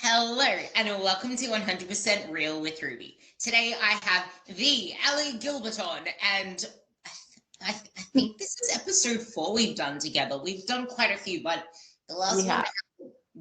Hello and welcome to 100% Real with Ruby. Today I have the Ali Gilbert on, and I think this is episode 4 we've done together. We've done quite a few, but the last one hasn't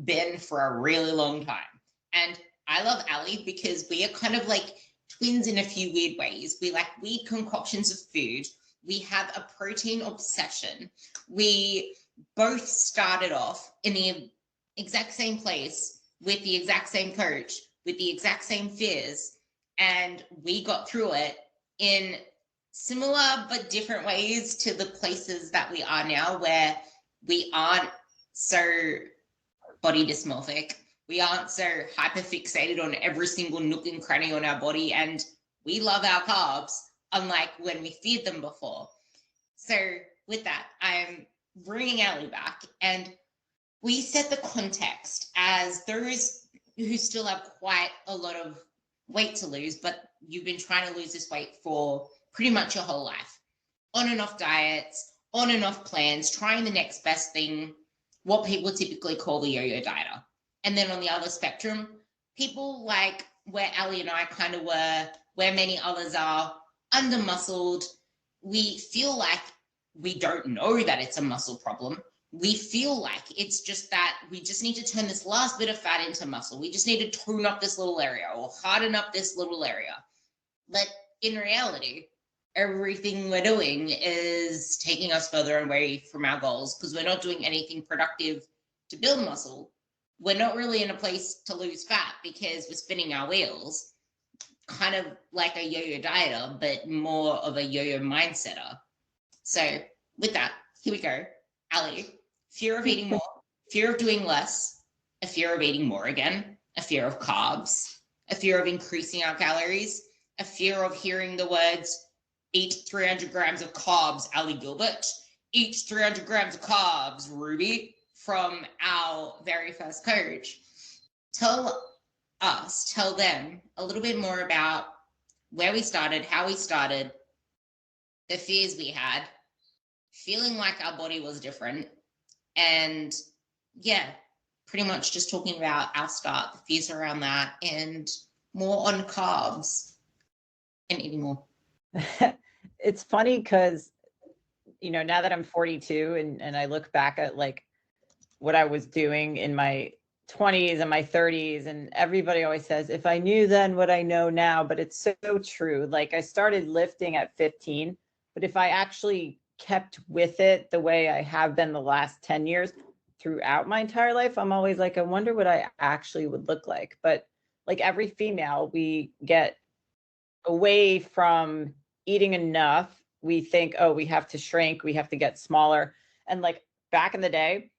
been for a really long time. And I love Ali because we are kind of like twins in a few weird ways. We like weird concoctions of food. We have a protein obsession. We both started off in the exact same place with the exact same coach, with the exact same fears, and we got through it in similar but different ways to the places that we are now, where we aren't so body dysmorphic. We aren't so hyper fixated on every single nook and cranny on our body, and we love our carbs, unlike when we feared them before. So with that, I'm bringing Ali back, and we set the context as those who still have quite a lot of weight to lose, but you've been trying to lose this weight for pretty much your whole life. On and off diets, on and off plans, trying the next best thing, what people typically call the yo-yo dieter. And then on the other spectrum, people like where Ali and I kind of were, where many others are, under-muscled. We feel like we don't know that it's a muscle problem. We feel like it's just that we just need to turn this last bit of fat into muscle. We just need to tone up this little area or harden up this little area. But in reality, everything we're doing is taking us further away from our goals because we're not doing anything productive to build muscle. We're not really in a place to lose fat because we're spinning our wheels, kind of like a yo-yo dieter, but more of a yo-yo mindsetter. So with that, here we go. Ali. Fear of eating more, fear of doing less, a fear of eating more again, a fear of carbs, a fear of increasing our calories, a fear of hearing the words, eat 300 grams of carbs, Ali Gilbert, eat 300 grams of carbs, Ruby, from our very first coach. Tell them a little bit more about where we started, how we started, the fears we had, feeling like our body was different, and yeah, pretty much just talking about our start, the fears around that, and more on carbs and eating more. It's funny because, now that I'm 42 and I look back at like what I was doing in my 20s and my 30s, and everybody always says, if I knew then what I know now, but it's so true. Like I started lifting at 15, but if I actually kept with it the way I have been the last 10 years throughout my entire life, I'm always like, I wonder what I actually would look like. But like every female, we get away from eating enough. We think, oh, we have to shrink, we have to get smaller. And like back in the day,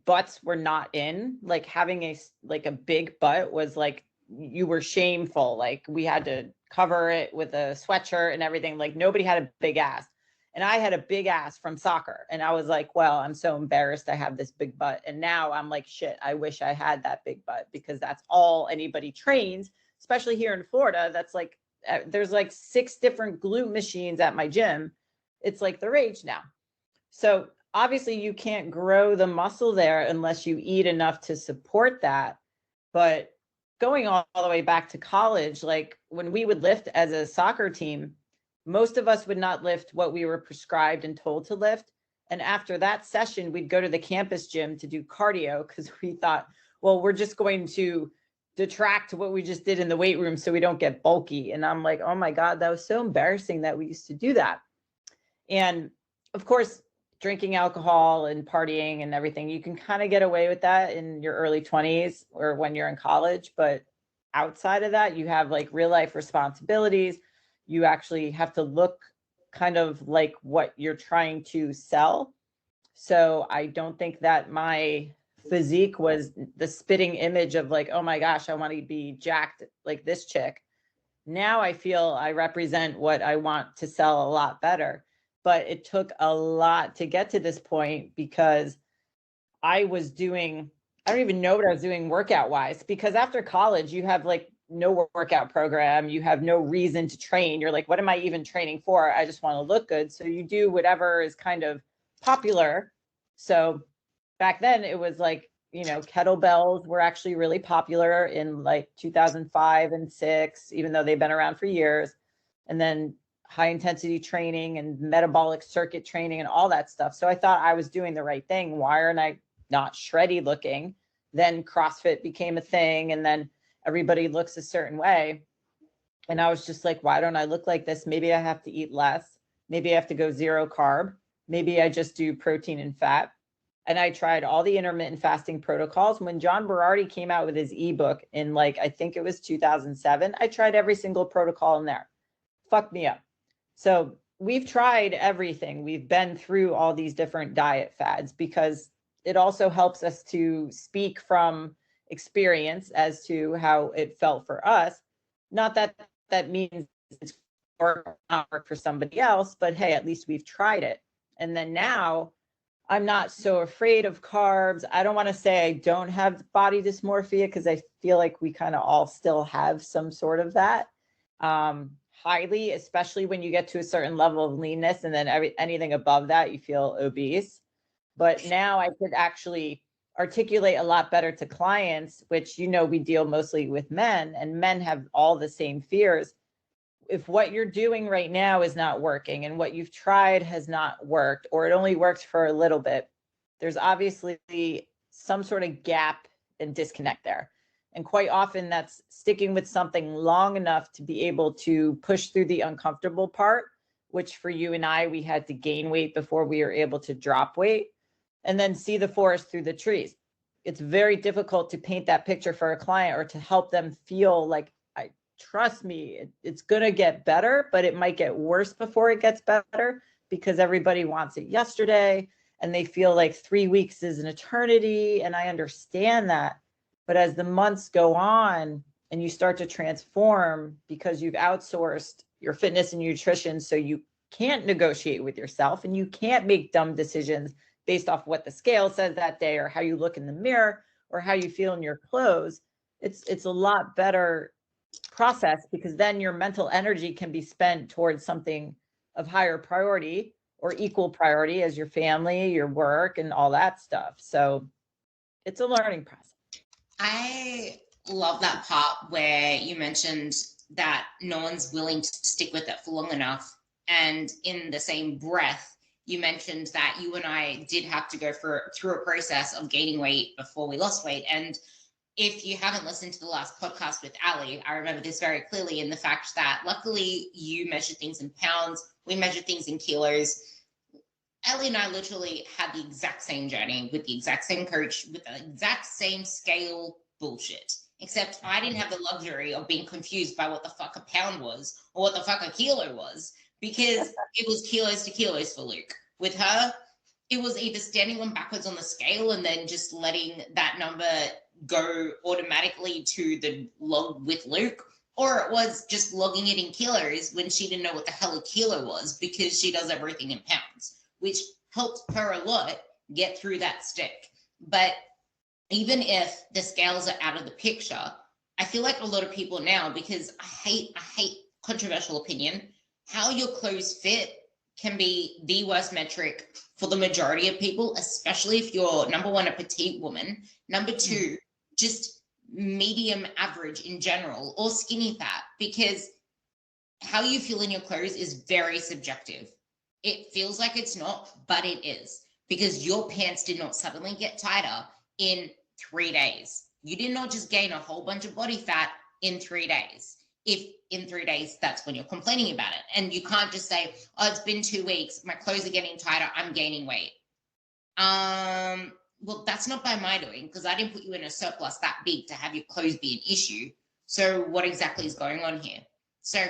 butts were not in. Like having a big butt was like, you were shameful. Like we had to cover it with a sweatshirt and everything. Like nobody had a big ass. And I had a big ass from soccer. And I was like, well, I'm so embarrassed I have this big butt. And now I'm like, shit, I wish I had that big butt, because that's all anybody trains, especially here in Florida. That's like, there's like 6 different glute machines at my gym. It's like the rage now. So obviously you can't grow the muscle there unless you eat enough to support that. But going all the way back to college, like when we would lift as a soccer team, most of us would not lift what we were prescribed and told to lift. And after that session, we'd go to the campus gym to do cardio because we thought, well, we're just going to detract what we just did in the weight room so we don't get bulky. And I'm like, oh my God, that was so embarrassing that we used to do that. And of course, drinking alcohol and partying and everything, you can kind of get away with that in your early 20s or when you're in college. But outside of that, you have like real life responsibilities. You actually have to look kind of like what you're trying to sell. So I don't think that my physique was the spitting image of like, oh my gosh, I want to be jacked like this chick. Now I feel I represent what I want to sell a lot better. But it took a lot to get to this point because I don't even know what I was doing workout wise, because after college, you have like no workout program, you have no reason to train. You're like, what am I even training for? I just want to look good. So you do whatever is kind of popular. So back then it was like kettlebells were actually really popular in like 2005 and 6, even though they've been around for years. And then high intensity training and metabolic circuit training and all that stuff. So I thought I was doing the right thing. Why aren't I not shreddy looking? Then CrossFit became a thing, and then everybody looks a certain way. And I was just like, why don't I look like this? Maybe I have to eat less. Maybe I have to go zero carb. Maybe I just do protein and fat. And I tried all the intermittent fasting protocols. When John Berardi came out with his ebook in like, I think it was 2007, I tried every single protocol in there. Fucked me up. So we've tried everything. We've been through all these different diet fads because it also helps us to speak from experience as to how it felt for us. Not that that means it's not work for somebody else, but hey, at least we've tried it. And then now I'm not so afraid of carbs. I don't want to say I don't have body dysmorphia because I feel like we kind of all still have some sort of that. Highly, especially when you get to a certain level of leanness, and then anything above that, you feel obese. But now I could actually articulate a lot better to clients, which, we deal mostly with men, and men have all the same fears. If what you're doing right now is not working and what you've tried has not worked, or it only worked for a little bit, there's obviously some sort of gap and disconnect there. And quite often that's sticking with something long enough to be able to push through the uncomfortable part, which for you and I, we had to gain weight before we were able to drop weight, and then see the forest through the trees. It's very difficult to paint that picture for a client or to help them feel like, trust me, it's going to get better, but it might get worse before it gets better because everybody wants it yesterday and they feel like 3 weeks is an eternity. And I understand that. But as the months go on and you start to transform because you've outsourced your fitness and nutrition, so you can't negotiate with yourself and you can't make dumb decisions based off what the scale says that day or how you look in the mirror or how you feel in your clothes, it's a lot better process, because then your mental energy can be spent towards something of higher priority or equal priority as your family, your work, and all that stuff. So it's a learning process. I love that part where you mentioned that no one's willing to stick with it for long enough. And in the same breath, you mentioned that you and I did have to go through a process of gaining weight before we lost weight. And if you haven't listened to the last podcast with Ali, I remember this very clearly in the fact that luckily you measure things in pounds, we measure things in kilos. Ali and I literally had the exact same journey with the exact same coach, with the exact same scale bullshit. Except I didn't have the luxury of being confused by what the fuck a pound was or what the fuck a kilo was, because it was kilos to kilos for Luke. With her, it was either standing on backwards on the scale and then just letting that number go automatically to the log with Luke, or it was just logging it in kilos when she didn't know what the hell a kilo was because she does everything in pounds, which helped her a lot get through that stick. But even if the scales are out of the picture, I feel like a lot of people now, because I hate controversial opinion, how your clothes fit can be the worst metric for the majority of people, especially if you're, number one, a petite woman, number two, just medium average in general, or skinny fat, because how you feel in your clothes is very subjective. It feels like it's not, but it is, because your pants did not suddenly get tighter in 3 days. You did not just gain a whole bunch of body fat in 3 days. If in 3 days, that's when you're complaining about it. And you can't just say, oh, it's been 2 weeks, my clothes are getting tighter, I'm gaining weight. Well, that's not by my doing, because I didn't put you in a surplus that big to have your clothes be an issue. So what exactly is going on here? So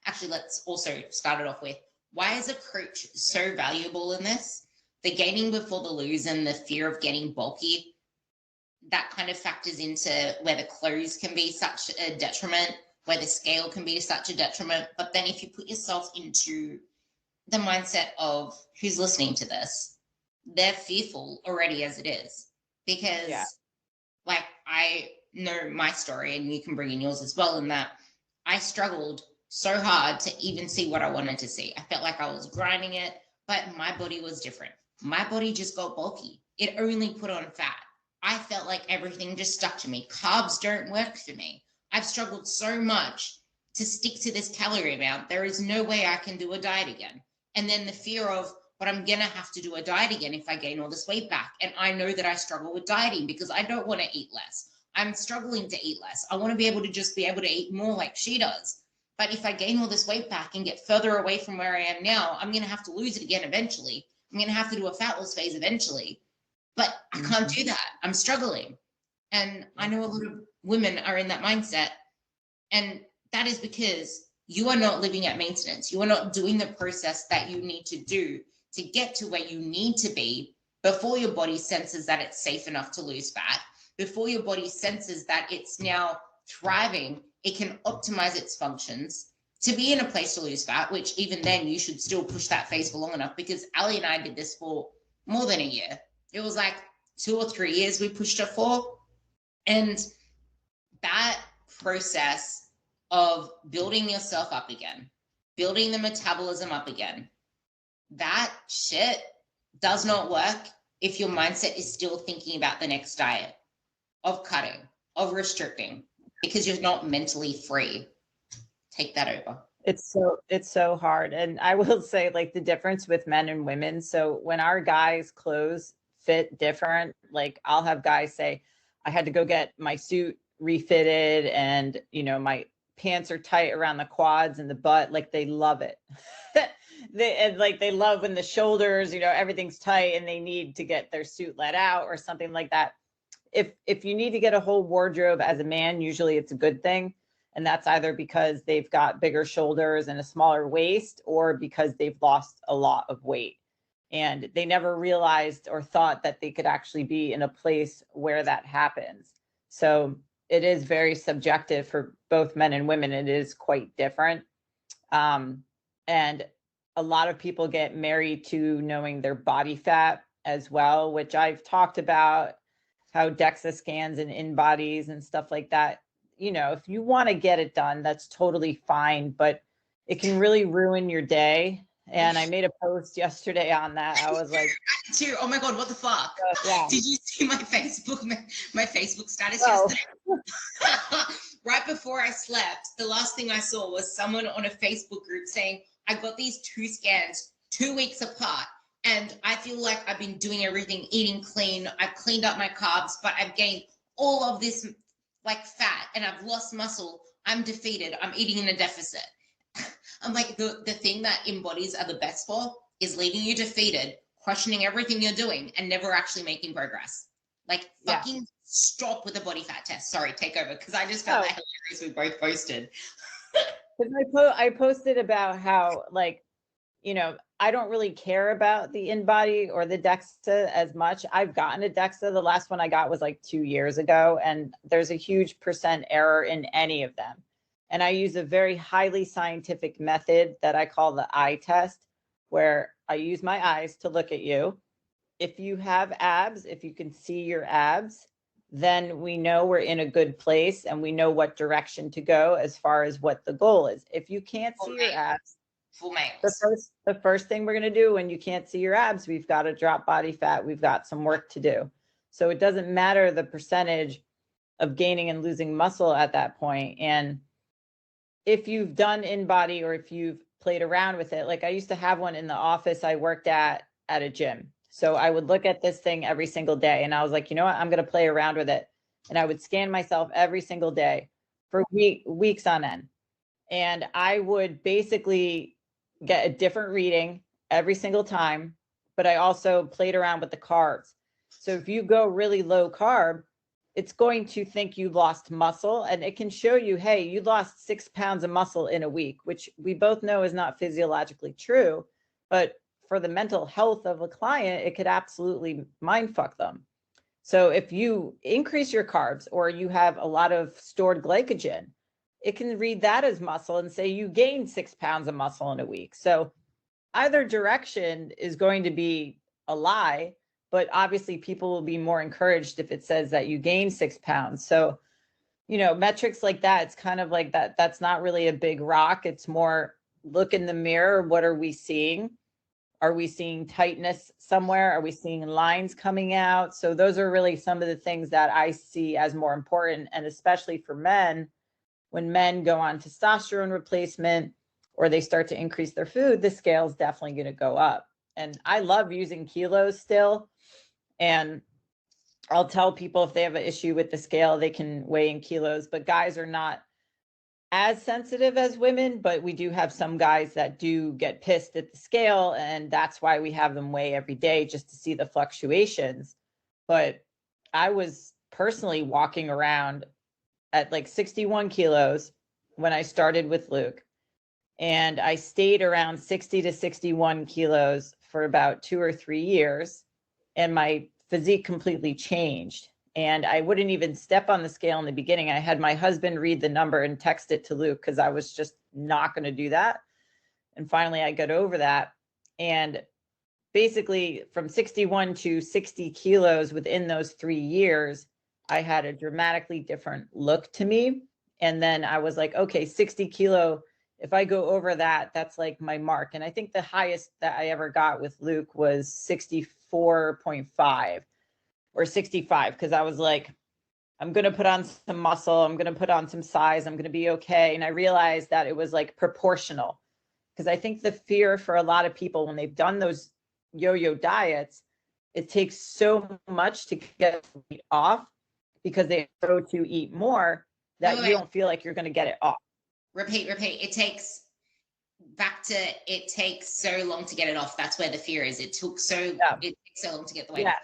actually, let's also start it off with, why is a coach so valuable in this? The gaining before the lose and the fear of getting bulky, that kind of factors into where the clothes can be such a detriment, where the scale can be such a detriment. But then if you put yourself into the mindset of who's listening to this, they're fearful already as it is, because like, I know my story, and you can bring in yours as well, in that I struggled so hard to even see what I wanted to see. I felt like I was grinding it, but my body was different. My body just got bulky. it only put on fat. I felt like everything just stuck to me. Carbs don't work for me. I've struggled so much to stick to this calorie amount. There is no way I can do a diet again. And then the fear of, but I'm going to have to do a diet again if I gain all this weight back. And I know that I struggle with dieting because I don't want to eat less. I'm struggling to eat less. I want to be able to just be able to eat more like she does. But if I gain all this weight back and get further away from where I am now, I'm going to have to lose it again eventually. I'm going to have to do a fat loss phase eventually. But I can't do that. I'm struggling. And I know a lot of women are in that mindset. And that is because you are not living at maintenance. You are not doing the process that you need to do to get to where you need to be before your body senses that it's safe enough to lose fat, before your body senses that it's now thriving, it can optimize its functions to be in a place to lose fat, which even then you should still push that phase for long enough, because Ali and I did this for more than a year. It was like 2 or 3 years we pushed it for. And that process of building yourself up again, building the metabolism up again, that shit does not work if your mindset is still thinking about the next diet, of cutting, of restricting, because you're not mentally free. Take that over. It's so hard. And I will say, like, the difference with men and women. So when our guys' clothes fit different, like, I'll have guys say, I had to go get my suit refitted, and my pants are tight around the quads and the butt. Like, they love it. They love when the shoulders, everything's tight, and they need to get their suit let out or something like that. If you need to get a whole wardrobe as a man, usually it's a good thing. And that's either because they've got bigger shoulders and a smaller waist, or because they've lost a lot of weight. And they never realized or thought that they could actually be in a place where that happens. So it is very subjective for both men and women. It is quite different. And a lot of people get married to knowing their body fat as well, which I've talked about, how DEXA scans and in-bodies and stuff like that. If you want to get it done, that's totally fine, but it can really ruin your day. And I made a post yesterday on that. I was like, too. Oh my God, what the fuck? Yeah. Did you see my Facebook status yesterday? Right before I slept, the last thing I saw was someone on a Facebook group saying, I got these 2 scans 2 weeks apart, and I feel like I've been doing everything, eating clean. I've cleaned up my carbs, but I've gained all of this like fat, and I've lost muscle. I'm defeated. I'm eating in a deficit. I'm like, the thing that embodies are the best for is leaving you defeated, questioning everything you're doing, and never actually making progress. Like, fucking stop with the body fat test. Sorry, take over, because I just felt that hilarious we both posted. I posted about how, like, I don't really care about the in-body or the DEXA as much. I've gotten a DEXA. The last one I got was like 2 years ago, and there's a huge % error in any of them. And I use a very highly scientific method that I call the eye test, where I use my eyes to look at you. If you have abs, if you can see your abs, then we know we're in a good place and we know what direction to go as far as what the goal is. If you can't see your abs, the first thing we're going to do when you can't see your abs, we've got to drop body fat. We've got some work to do. So it doesn't matter the percentage of gaining and losing muscle at that point. And if you've done in-body, or if you've played around with it, like I used to have one in the office I worked at a gym. So I would look at this thing every single day, and I was like, you know what, I'm going to play around with it. And I would scan myself every single day for weeks on end. And I would basically get a different reading every single time, but I also played around with the carbs. So if you go really low carb, it's going to think you lost muscle, and it can show you, hey, you lost 6 pounds of muscle in a week, which we both know is not physiologically true. But for the mental health of a client, it could absolutely mindfuck them. So if you increase your carbs, or you have a lot of stored glycogen, it can read that as muscle and say you gained 6 pounds of muscle in a week. So either direction is going to be a lie, but obviously people will be more encouraged if it says that you gain 6 pounds. So, metrics like that, it's kind of like that. That's not really a big rock. It's more look in the mirror. What are we seeing? Are we seeing tightness somewhere? Are we seeing lines coming out? So those are really some of the things that I see as more important. And especially for men, when men go on testosterone replacement or they start to increase their food, the scale is definitely going to go up. And I love using kilos still. And I'll tell people if they have an issue with the scale, they can weigh in kilos, but guys are not as sensitive as women, but we do have some guys that do get pissed at the scale, and that's why we have them weigh every day just to see the fluctuations. But I was personally walking around at like 61 kilos when I started with Luke, and I stayed around 60 to 61 kilos for about 2 or 3 years, and my physique completely changed. And I wouldn't even step on the scale in the beginning. I had my husband read the number and text it to Luke because I was just not going to do that. And finally, I got over that. And basically, from 61 to 60 kilos within those 3 years, I had a dramatically different look to me. And then I was like, okay, 60 kilo, if I go over that, that's like my mark. And I think the highest that I ever got with Luke was 64.5 or 65, because I was like, I'm going to put on some muscle, I'm going to put on some size, I'm going to be okay. And I realized that it was like proportional, because I think the fear for a lot of people when they've done those yo-yo diets, it takes so much to get weight off because they go to eat more that you don't feel like you're going to get it off. Repeat. It takes so long to get it off. That's where the fear is. It takes so long to get the weight off.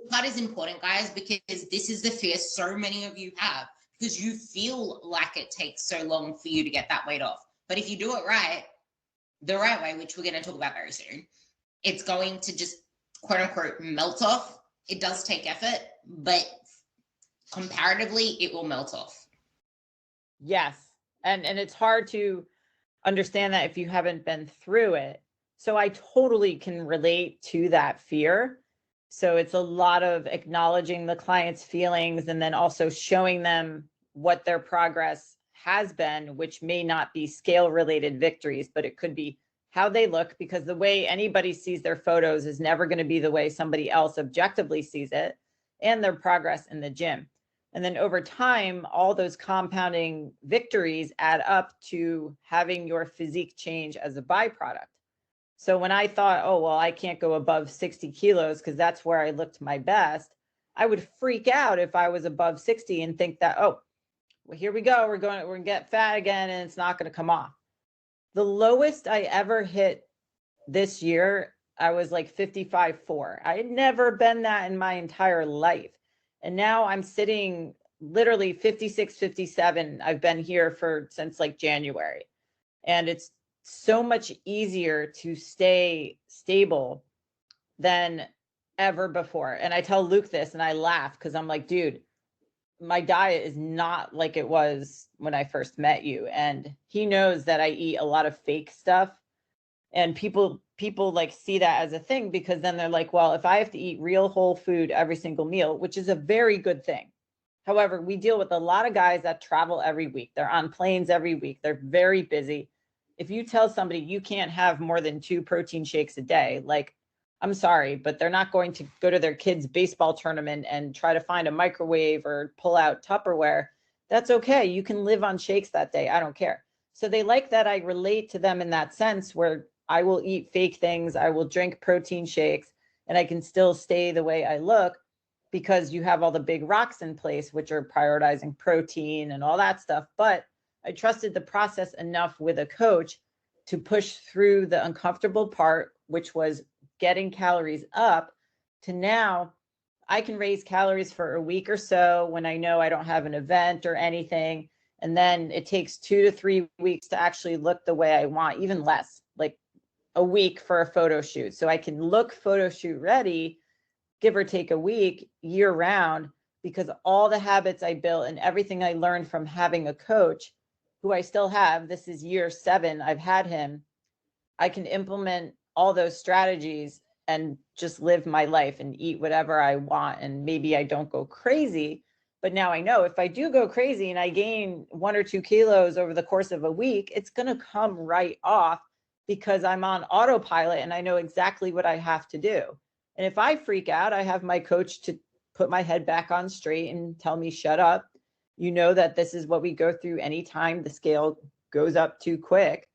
That is important, guys, because this is the fear so many of you have, because you feel like it takes so long for you to get that weight off. But if you do it right, the right way, which we're going to talk about very soon, it's going to just quote unquote melt off. It does take effort, but comparatively, it will melt off. Yes. And it's hard to understand that if you haven't been through it. So I totally can relate to that fear. So it's a lot of acknowledging the client's feelings and then also showing them what their progress has been, which may not be scale related victories, but it could be how they look, because the way anybody sees their photos is never going to be the way somebody else objectively sees it, and their progress in the gym. And then over time, all those compounding victories add up to having your physique change as a byproduct. So when I thought, oh, well, I can't go above 60 kilos because that's where I looked my best, I would freak out if I was above 60 and think that, oh, well, here we go. We're going to get fat again and it's not going to come off. The lowest I ever hit this year, I was like 55.4. I had never been that in my entire life. And now I'm sitting literally 56, 57. I've been here since like January. And it's so much easier to stay stable than ever before. And I tell Luke this and I laugh because I'm like, dude, my diet is not like it was when I first met you. And he knows that I eat a lot of fake stuff. And people like see that as a thing, because then they're like, well, if I have to eat real whole food every single meal, which is a very good thing. However, we deal with a lot of guys that travel every week. They're on planes every week. They're very busy. If you tell somebody you can't have more than 2 protein shakes a day, like, I'm sorry, but they're not going to go to their kid's baseball tournament and try to find a microwave or pull out Tupperware. That's okay. You can live on shakes that day. I don't care. So they like that I relate to them in that sense, where I will eat fake things. I will drink protein shakes and I can still stay the way I look, because you have all the big rocks in place, which are prioritizing protein and all that stuff. But I trusted the process enough with a coach to push through the uncomfortable part, which was getting calories up, to now I can raise calories for a week or so when I know I don't have an event or anything. And then it takes 2 to 3 weeks to actually look the way I want, even less, like a week for a photo shoot. So I can look photo shoot ready, give or take a week, year round, because all the habits I built and everything I learned from having a coach, who I still have, this is year 7, I've had him, I can implement all those strategies and just live my life and eat whatever I want. And maybe I don't go crazy, but now I know if I do go crazy and I gain 1 or 2 kilos over the course of a week, it's going to come right off, because I'm on autopilot and I know exactly what I have to do. And if I freak out, I have my coach to put my head back on straight and tell me, shut up. You know that this is what we go through anytime the scale goes up too quick.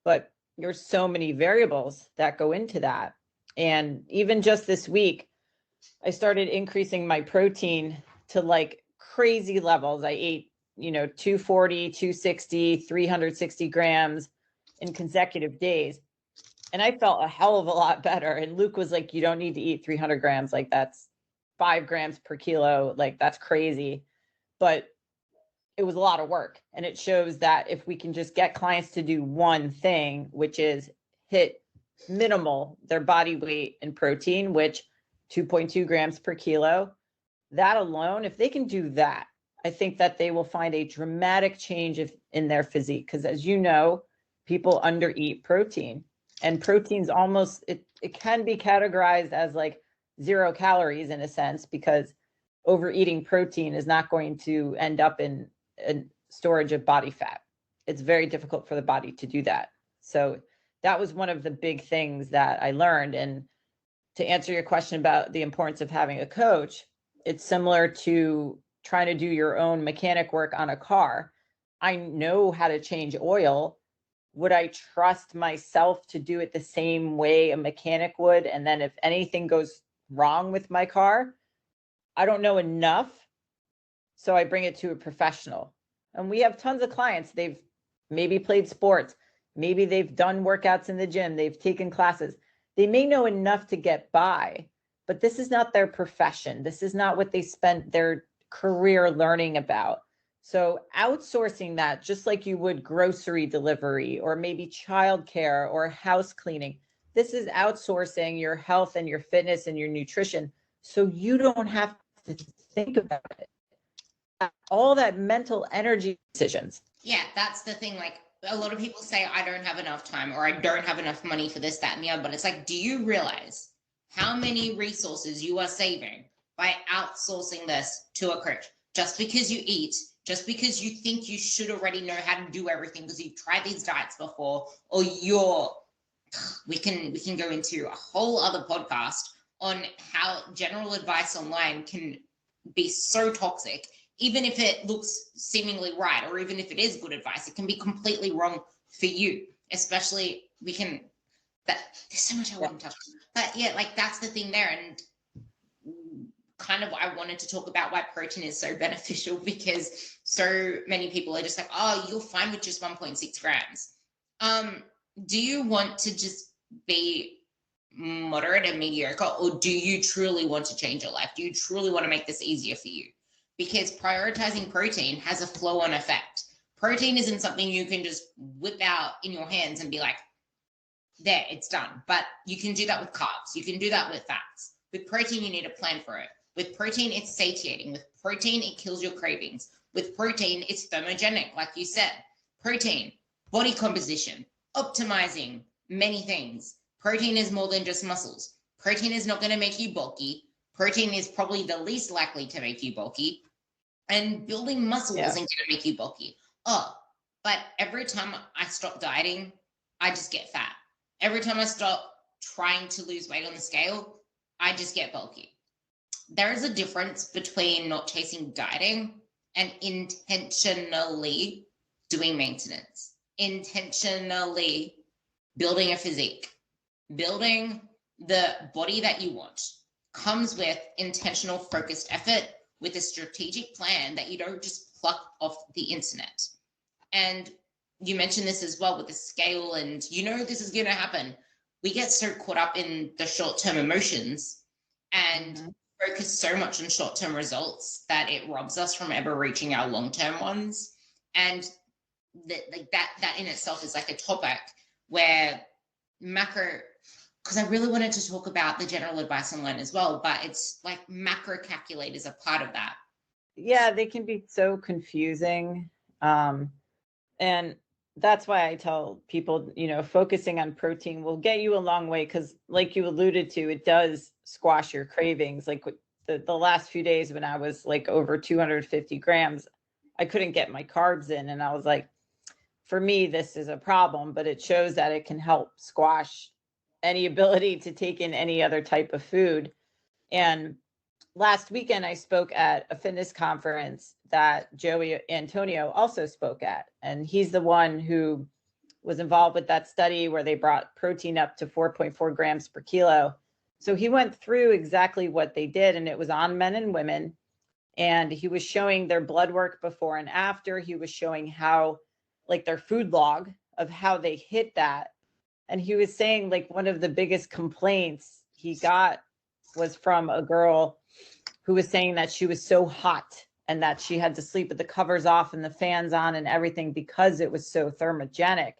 But there's so many variables that go into that. And even just this week, I started increasing my protein to like crazy levels. I ate, 240, 260, 360 grams in consecutive days. And I felt a hell of a lot better. And Luke was like, you don't need to eat 300 grams. Like that's 5 grams per kilo. Like that's crazy. But it was a lot of work. And it shows that if we can just get clients to do one thing, which is hit minimal their body weight in protein, which 2.2 grams per kilo, that alone, if they can do that, I think that they will find a dramatic change in their physique. Because as you know, people undereat protein, and protein's almost, it can be categorized as like 0 calories in a sense, because overeating protein is not going to end up in storage of body fat. It's very difficult for the body to do that. So that was one of the big things that I learned. And to answer your question about the importance of having a coach, it's similar to trying to do your own mechanic work on a car. I know how to change oil. Would I trust myself to do it the same way a mechanic would? And then if anything goes wrong with my car, I don't know enough. So I bring it to a professional. And we have tons of clients. They've maybe played sports. Maybe they've done workouts in the gym. They've taken classes. They may know enough to get by, but this is not their profession. This is not what they spent their career learning about. So outsourcing that, just like you would grocery delivery or maybe childcare or house cleaning, this is outsourcing your health and your fitness and your nutrition. So you don't have to think about it. All that mental energy decisions. Yeah, that's the thing. Like a lot of people say, I don't have enough time or I don't have enough money for this, that, and the other. But it's like, do you realize how many resources you are saving by outsourcing this to a coach? Just because you eat, just because you think you should already know how to do everything because you've tried these diets before, or we can go into a whole other podcast on how general advice online can be so toxic. Even if it looks seemingly right, or even if it is good advice, it can be completely wrong for you. Especially there's so much I want to touch on. But yeah, like that's the thing there. And kind of I wanted to talk about why protein is so beneficial, because so many people are just like, oh, you're fine with just 1.6 grams. Do you want to just be moderate and mediocre, or do you truly want to change your life? Do you truly want to make this easier for you? Because prioritizing protein has a flow-on effect. Protein isn't something you can just whip out in your hands and be like, there, it's done. But you can do that with carbs. You can do that with fats. With protein, you need a plan for it. With protein, it's satiating. With protein, it kills your cravings. With protein, it's thermogenic, like you said. Protein, body composition, optimizing many things. Protein is more than just muscles. Protein is not going to make you bulky. Protein is probably the least likely to make you bulky. And building muscle isn't going to make you bulky. Oh, but every time I stop dieting, I just get fat. Every time I stop trying to lose weight on the scale, I just get bulky. There is a difference between not chasing dieting and intentionally doing maintenance, intentionally building a physique, building the body that you want. Comes with intentional, focused effort, with a strategic plan that you don't just pluck off the internet. And you mentioned this as well with the scale, and this is going to happen. We get so caught up in the short-term emotions and focus so much on short-term results that it robs us from ever reaching our long-term ones. And that in itself is like a topic where because I really wanted to talk about the general advice online as well, but it's like macro calculators are part of that. Yeah, they can be so confusing. And that's why I tell people, focusing on protein will get you a long way, because like you alluded to, it does squash your cravings. Like the last few days when I was like over 250 grams, I couldn't get my carbs in. And I was like, for me, this is a problem, but it shows that it can help squash any ability to take in any other type of food. And last weekend, I spoke at a fitness conference that Joey Antonio also spoke at. And he's the one who was involved with that study where they brought protein up to 4.4 grams per kilo. So he went through exactly what they did, and it was on men and women. And he was showing their blood work before and after. He was showing how, like, their food log of how they hit that. And he was saying, like, one of the biggest complaints he got was from a girl who was saying that she was so hot and that she had to sleep with the covers off and the fans on and everything because it was so thermogenic.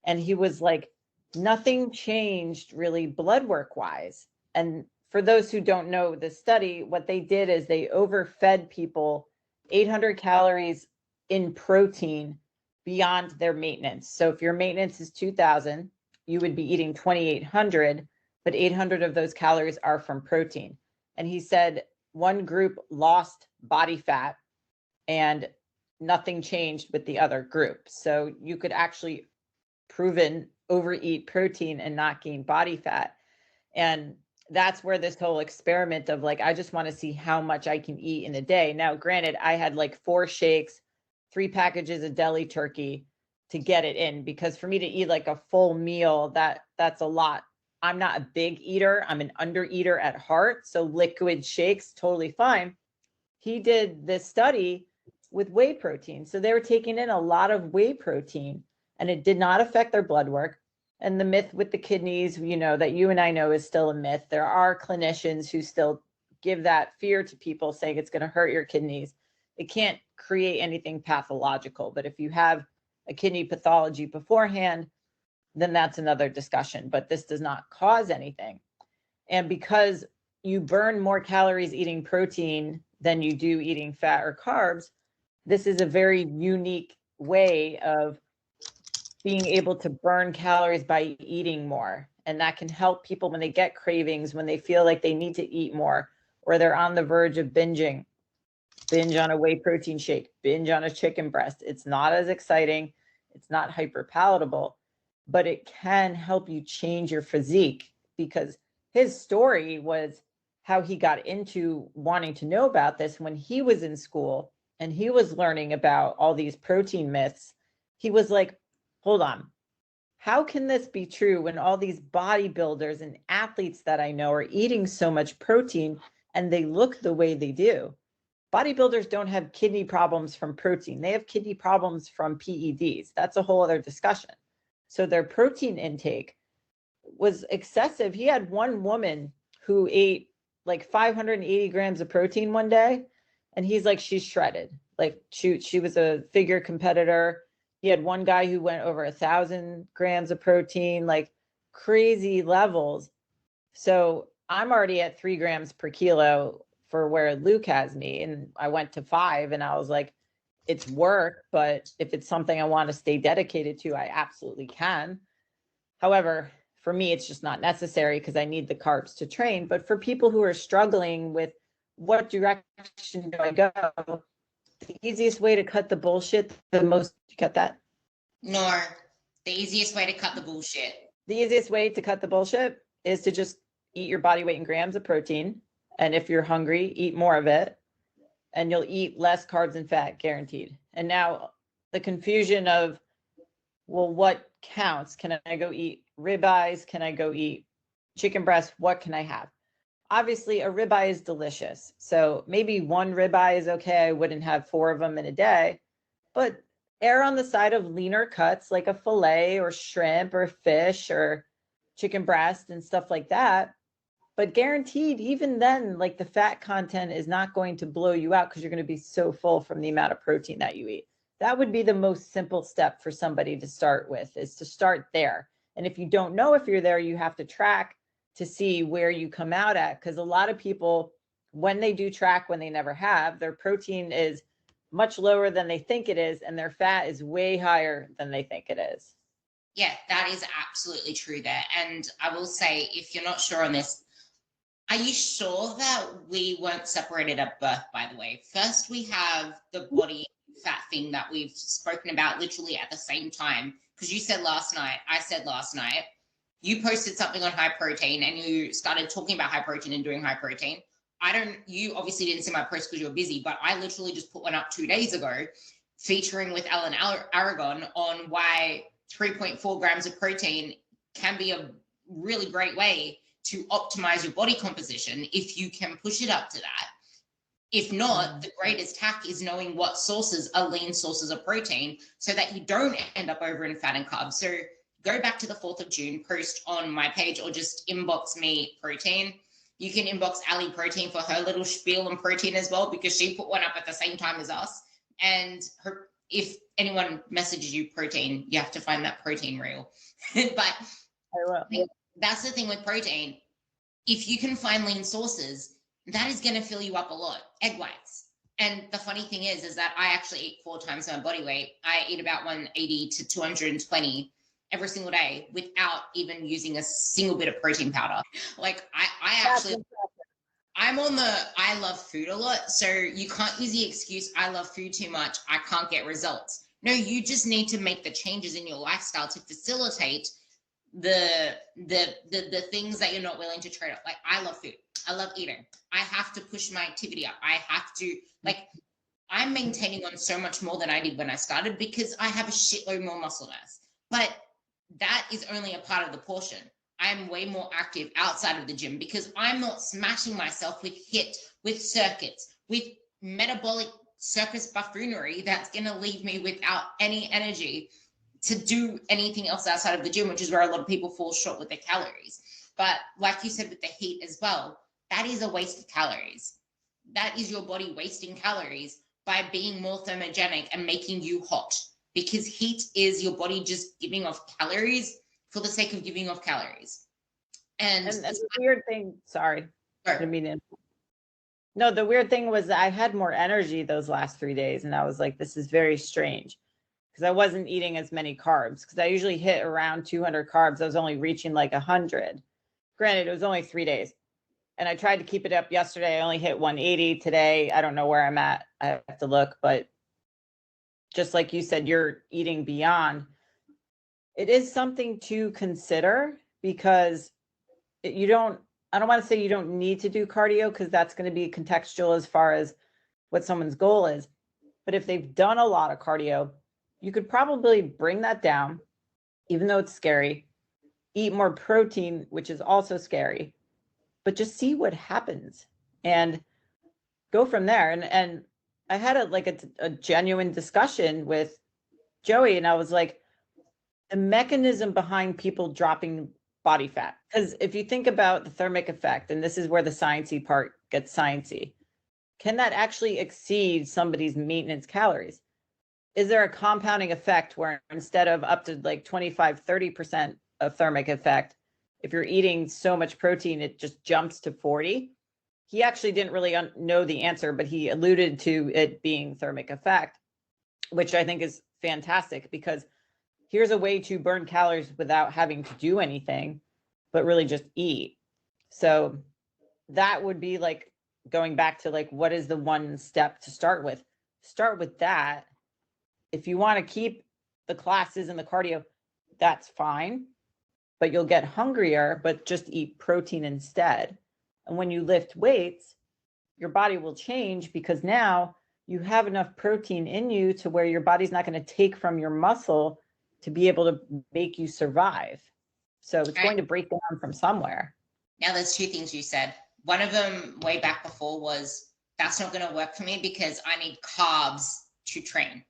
And he was like, nothing changed really blood work wise. And for those who don't know the study, what they did is they overfed people 800 calories in protein beyond their maintenance. So if your maintenance is 2,000, you would be eating 2,800, but 800 of those calories are from protein. And he said one group lost body fat and nothing changed with the other group. So you could actually proven overeat protein and not gain body fat. And that's where this whole experiment of, like, I just want to see how much I can eat in a day. Now, granted, I had like 4 shakes, 3 packages of deli turkey to get it in, because for me to eat like a full meal, that's a lot. I'm not a big eater. I'm an under eater at heart. So liquid shakes, totally fine. He did this study with whey protein. So they were taking in a lot of whey protein, and it did not affect their blood work. And the myth with the kidneys, you know, that you and I know is still a myth. There are clinicians who still give that fear to people, saying it's going to hurt your kidneys. It can't create anything pathological. But if you have a kidney pathology beforehand, then that's another discussion. But this does not cause anything. And because you burn more calories eating protein than you do eating fat or carbs, this is a very unique way of being able to burn calories by eating more. And that can help people when they get cravings, when they feel like they need to eat more, or they're on the verge of binging. Binge on a whey protein shake, binge on a chicken breast. It's not as exciting. It's not hyper palatable, but it can help you change your physique, because his story was how he got into wanting to know about this when he was in school and he was learning about all these protein myths. He was like, hold on, how can this be true when all these bodybuilders and athletes that I know are eating so much protein and they look the way they do? Bodybuilders don't have kidney problems from protein. They have kidney problems from PEDs. That's a whole other discussion. So their protein intake was excessive. He had one woman who ate like 580 grams of protein one day, and he's like, she's shredded. Like she was a figure competitor. He had one guy who went over 1,000 grams of protein, like crazy levels. So I'm already at 3 grams per kilo for where Luke has me. And I went to 5, and I was like, it's work, but if it's something I want to stay dedicated to, I absolutely can. However, for me, it's just not necessary because I need the carbs to train. But for people who are struggling with what direction do I go, the easiest way to cut the bullshit, you cut that? No, the easiest way to cut the bullshit. The easiest way to cut the bullshit is to just eat your body weight in grams of protein. And if you're hungry, eat more of it. And you'll eat less carbs and fat, guaranteed. And now the confusion of, well, what counts? Can I go eat ribeyes? Can I go eat chicken breast? What can I have? Obviously, a ribeye is delicious. So maybe 1 ribeye is okay. I wouldn't have 4 of them in a day. But err on the side of leaner cuts, like a fillet or shrimp or fish or chicken breast and stuff like that. But guaranteed, even then, like, the fat content is not going to blow you out because you're going to be so full from the amount of protein that you eat. That would be the most simple step for somebody to start with, is to start there. And if you don't know if you're there, you have to track to see where you come out at. Because a lot of people, when they do track, when they never have, their protein is much lower than they think it is, and their fat is way higher than they think it is. Yeah, that is absolutely true there. And I will say, if you're not sure on this, are you sure that we weren't separated at birth, by the way? First, we have the body fat thing that we've spoken about literally at the same time. Because you said last night, I said last night, you posted something on high protein and you started talking about high protein and doing high protein. You obviously didn't see my post because you were busy, but I literally just put one up 2 days ago featuring with Ellen Aragon on why 3.4 grams of protein can be a really great way to optimize your body composition if you can push it up to that. If not, the greatest hack is knowing what sources are lean sources of protein so that you don't end up over in fat and carbs. So go back to the 4th of June, post on my page, or just inbox me protein. You can inbox Ali protein for her little spiel on protein as well, because she put one up at the same time as us. And if anyone messages you protein, you have to find that protein reel. But I will. That's the thing with protein. If you can find lean sources, that is going to fill you up a lot. Egg whites. And the funny thing is that I actually eat 4 times my body weight. I eat about 180 to 220 every single day without even using a single bit of protein powder. Like I'm on the I love food a lot. So you can't use the excuse, I love food too much, I can't get results. No, you just need to make the changes in your lifestyle to facilitate the things that you're not willing to trade off. Like, I love food. I love eating. I have to push my activity up. I have to, like, I'm maintaining on so much more than I did when I started because I have a shitload more muscle mass. But that is only a part of the portion. I'm way more active outside of the gym because I'm not smashing myself with HIIT, with circuits, with metabolic circus buffoonery that's going to leave me without any energy to do anything else outside of the gym, which is where a lot of people fall short with their calories. But like you said, with the heat as well, that is a waste of calories. That is your body wasting calories by being more thermogenic and making you hot, because heat is your body just giving off calories for the sake of giving off calories. And the weird thing, sorry, sure. I didn't mean to. No, the weird thing was I had more energy those last 3 days, and I was like, this is very strange, because I wasn't eating as many carbs, because I usually hit around 200 carbs. I was only reaching like 100. Granted, it was only 3 days. And I tried to keep it up yesterday. I only hit 180 today. I don't know where I'm at. I have to look. But just like you said, you're eating beyond. It is something to consider, because I don't want to say you don't need to do cardio, because that's going to be contextual as far as what someone's goal is. But if they've done a lot of cardio, you could probably bring that down, even though it's scary. Eat more protein, which is also scary, but just see what happens and go from there. And I had a genuine discussion with Joey, and I was like, the mechanism behind people dropping body fat, because if you think about the thermic effect, and this is where the sciencey part gets sciencey, can that actually exceed somebody's maintenance calories? Is there a compounding effect where instead of up to like 25, 30% of thermic effect, if you're eating so much protein, it just jumps to 40? He actually didn't really know the answer, but he alluded to it being thermic effect, which I think is fantastic, because here's a way to burn calories without having to do anything, but really just eat. So that would be like going back to like, what is the one step to start with? Start with that. If you want to keep the classes and the cardio, that's fine, but you'll get hungrier, but just eat protein instead. And when you lift weights, your body will change, because now you have enough protein in you to where your body's not going to take from your muscle to be able to make you survive. So it's going to break down from somewhere. Now, there's 2 things you said. One of them way back before was, that's not going to work for me because I need carbs to train.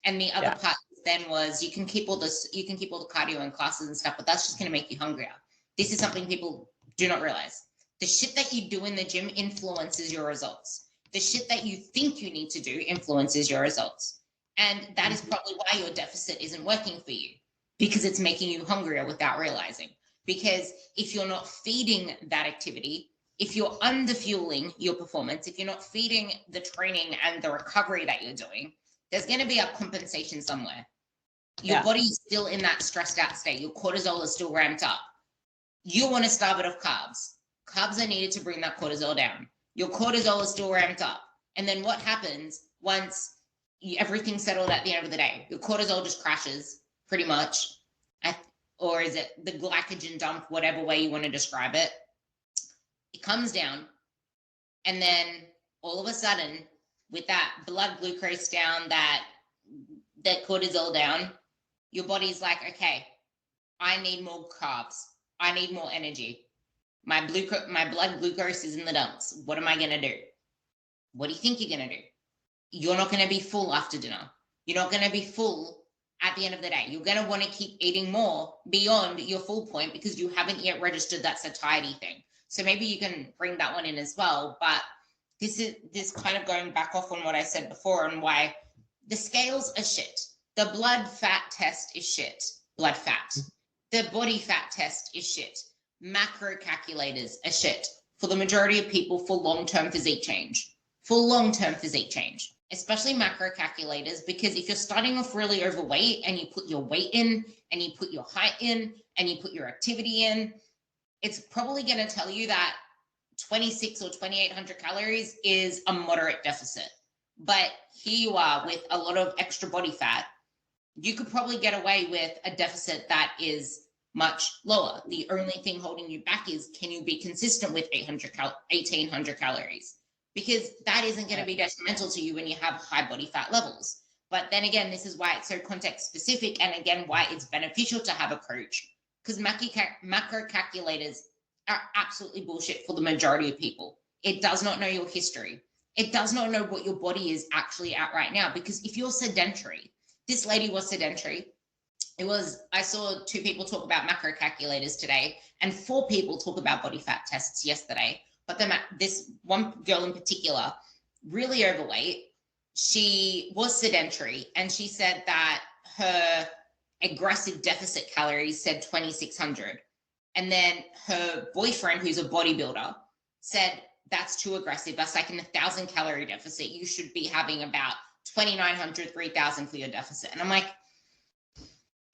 And the other part then was, you can keep all the cardio and classes and stuff, but that's just going to make you hungrier. This is something people do not realize. The shit that you do in the gym influences your results. The shit that you think you need to do influences your results. And that is probably why your deficit isn't working for you, because it's making you hungrier without realizing. Because if you're not feeding that activity, if you're underfueling your performance, if you're not feeding the training and the recovery that you're doing, there's going to be a compensation somewhere. Your body's still in that stressed out state. Your cortisol is still ramped up. You want to starve it of carbs. Carbs are needed to bring that cortisol down. Your cortisol is still ramped up. And then what happens once everything's settled at the end of the day. Your cortisol just crashes pretty much. Or is it the glycogen dump, whatever way you want to describe it? It comes down. And then all of a sudden, with that blood glucose down, that cortisol down, your body's like, okay, I need more carbs. I need more energy. My blood glucose is in the dumps. What am I going to do? What do you think you're going to do? You're not going to be full after dinner. You're not going to be full at the end of the day. You're going to want to keep eating more beyond your full point because you haven't yet registered that satiety thing. So maybe you can bring that one in as well. But this kind of going back off on what I said before and why the scales are shit. The blood fat test is shit. Blood fat. The body fat test is shit. Macro calculators are shit for the majority of people for long-term physique change. For long-term physique change, especially macro calculators, because if you're starting off really overweight and you put your weight in and you put your height in and you put your activity in, it's probably going to tell you that 26 or 2,800 calories is a moderate deficit. But here you are with a lot of extra body fat. You could probably get away with a deficit that is much lower. The only thing holding you back is, can you be consistent with 1,800 calories? Because that isn't going to be detrimental to you when you have high body fat levels. But then again, this is why it's so context specific, and again, why it's beneficial to have a coach, because macro calculators are absolutely bullshit for the majority of people. It does not know your history. It does not know what your body is actually at right now, because if you're sedentary, this lady was sedentary. I saw 2 people talk about macro calculators today and 4 people talk about body fat tests yesterday. But this one girl in particular, really overweight, she was sedentary, and she said that her aggressive deficit calories said 2,600. And then her boyfriend, who's a bodybuilder, said that's too aggressive. That's like an 1,000 calorie deficit. You should be having about 2,900, 3,000 for your deficit. And I'm like,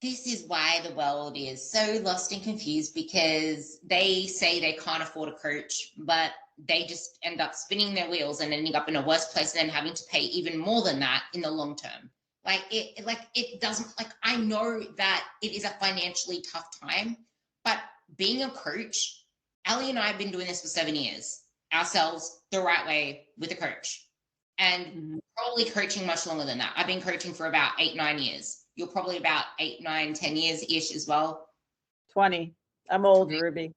this is why the world is so lost and confused, because they say they can't afford a coach, but they just end up spinning their wheels and ending up in a worse place and then having to pay even more than that in the long term. It doesn't, I know that it is a financially tough time, but being a coach, Ali and I have been doing this for 7 years ourselves the right way with a coach, and probably coaching much longer than that. I've been coaching for about 8-9 years. You're probably about 8, 9, 10 years-ish as well. 20. I'm old, Ruby.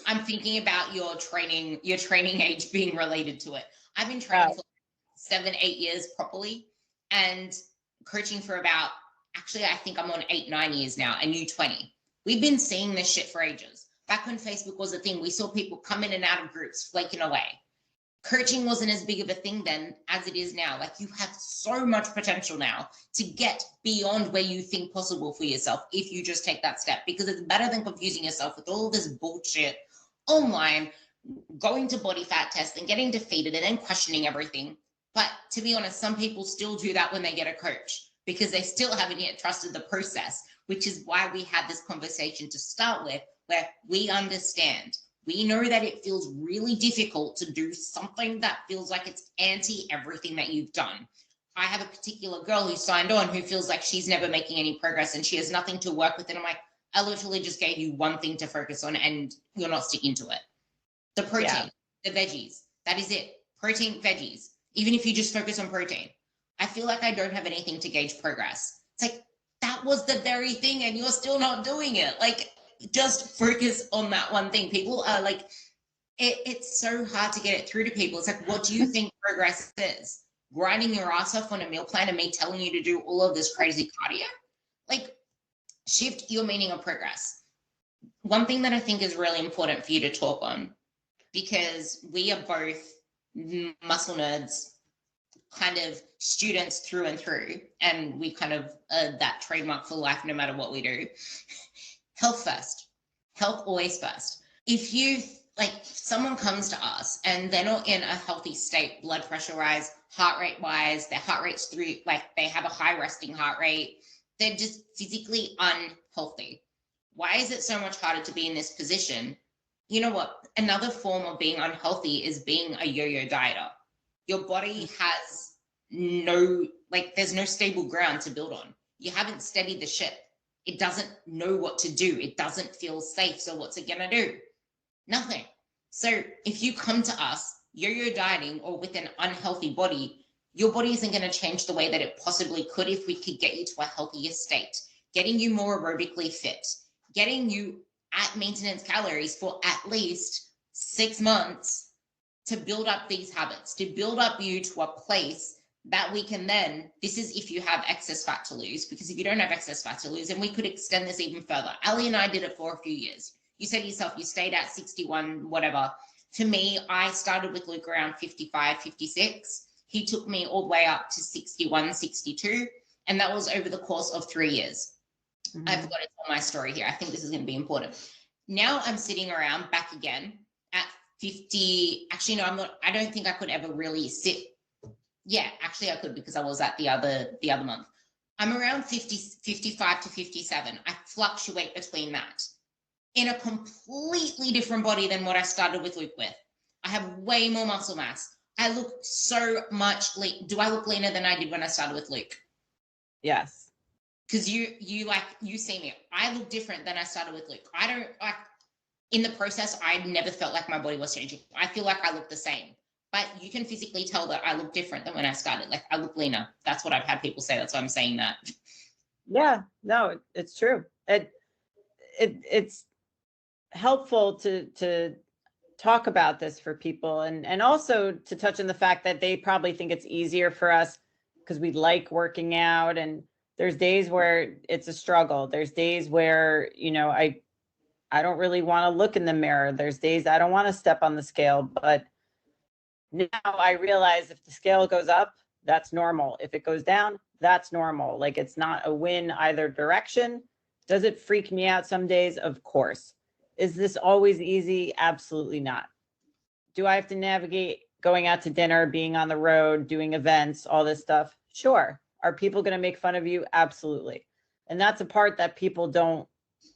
I'm thinking about your training age being related to it. I've been training for 7, 8 years properly, and coaching for about, actually, I think I'm on 8, 9 years now, and you 20. We've been seeing this shit for ages. Back when Facebook was a thing, we saw people come in and out of groups flaking away. Coaching wasn't as big of a thing then as it is now. You have so much potential now to get beyond where you think possible for yourself if you just take that step, because it's better than confusing yourself with all this bullshit online, going to body fat tests and getting defeated and then questioning everything. But to be honest, some people still do that when they get a coach, because they still haven't yet trusted the process, which is why we had this conversation to start with, where we understand. We know that it feels really difficult to do something that feels like it's anti everything that you've done. I have a particular girl who signed on who feels like she's never making any progress and she has nothing to work with. And I'm like, I literally just gave you one thing to focus on and you're not sticking to it. The protein, the veggies, that is it. Protein, veggies. Even if you just focus on protein. I feel like I don't have anything to gauge progress. It's like, that was the very thing and you're still not doing it. Just focus on that one thing. People are like, it's so hard to get it through to people. It's like, what do you think progress is? Grinding your ass off on a meal plan and me telling you to do all of this crazy cardio? Shift your meaning of progress. One thing that I think is really important for you to talk on, because we are both muscle nerds, kind of students through and through, and we kind of that trademark for life no matter what we do. Health first. Health always first. If you, someone comes to us and they're not in a healthy state, blood pressure wise, heart rate wise, their heart rate's through, they have a high resting heart rate, they're just physically unhealthy. Why is it so much harder to be in this position? You know what? Another form of being unhealthy is being a yo-yo dieter. Your body has no, like there's no stable ground to build on. You haven't steadied the ship. It doesn't know what to do. It doesn't feel safe. So what's it gonna do? Nothing. So if you come to us yo-yo dieting or with an unhealthy body, your body isn't going to change the way that it possibly could if we could get you to a healthier state, getting you more aerobically fit, getting you at maintenance calories for at least 6 months to build up these habits, to build up you to a place that we can then, this is if you have excess fat to lose, because if you don't have excess fat to lose, and we could extend this even further. Ali and I did it for a few years. You said to yourself, you stayed at 61, whatever. For me, I started with Luke around 55, 56. He took me all the way up to 61, 62. And that was over the course of 3 years. Mm-hmm. I forgot to tell my story here. I think this is going to be important. Now I'm sitting around back again at 50. Actually, no, I'm not. I don't think I could ever really sit. Yeah, actually I could, because I was at the other month. I'm around 50, 55 to 57. I fluctuate between that. In a completely different body than what I started with Luke with. I have way more muscle mass. I look so much lean. Do I look leaner than I did when I started with Luke? Yes. Because you see me. I look different than I started with Luke. I don't like, in the process, I never felt like my body was changing. I feel like I look the same. But you can physically tell that I look different than when I started. Like, I look leaner. That's what I've had people say. That's why I'm saying that. Yeah, no, it's true. It's helpful to talk about this for people, and also to touch on the fact that they probably think it's easier for us because we like working out, and there's days where it's a struggle. There's days where, you know, I don't really want to look in the mirror. There's days I don't want to step on the scale, but now I realize if the scale goes up, that's normal. If it goes down, that's normal. Like, it's not a win either direction. Does it freak me out some days? Of course. Is this always easy? Absolutely not. Do I have to navigate going out to dinner, being on the road, doing events, all this stuff? Sure. Are people going to make fun of you? Absolutely. And that's a part that people don't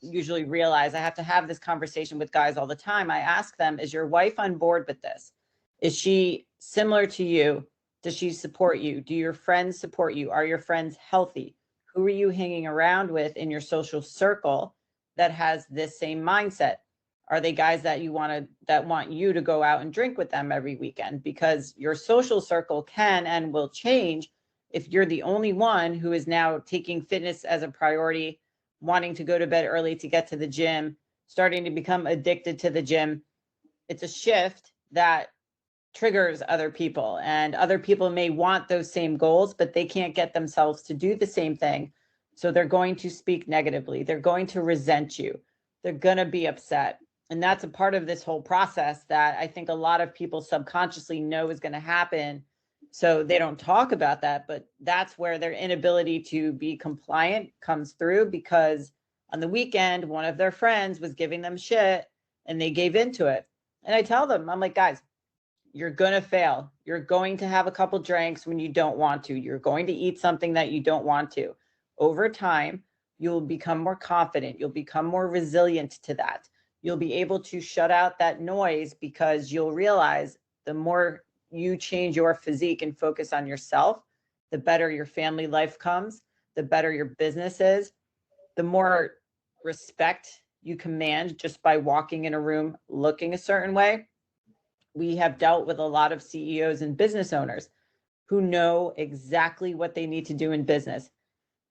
usually realize. I have to have this conversation with guys all the time. I ask them, is your wife on board with this? Is she similar to you? Does she support you? Do your friends support you? Are your friends healthy? Who are you hanging around with in your social circle that has this same mindset? Are they guys that want you to go out and drink with them every weekend? Because your social circle can and will change if you're the only one who is now taking fitness as a priority, wanting to go to bed early to get to the gym, starting to become addicted to the gym. It's a shift that triggers other people, and other people may want those same goals, but they can't get themselves to do the same thing. So they're going to speak negatively. They're going to resent you. They're going to be upset. And that's a part of this whole process that I think a lot of people subconsciously know is going to happen. So they don't talk about that, but that's where their inability to be compliant comes through, because on the weekend, one of their friends was giving them shit and they gave into it. And I tell them, I'm like, guys, you're going to fail. You're going to have a couple drinks when you don't want to. You're going to eat something that you don't want to. Over time, you'll become more confident. You'll become more resilient to that. You'll be able to shut out that noise, because you'll realize the more you change your physique and focus on yourself, the better your family life comes, the better your business is, the more respect you command just by walking in a room looking a certain way. We have dealt with a lot of CEOs and business owners who know exactly what they need to do in business.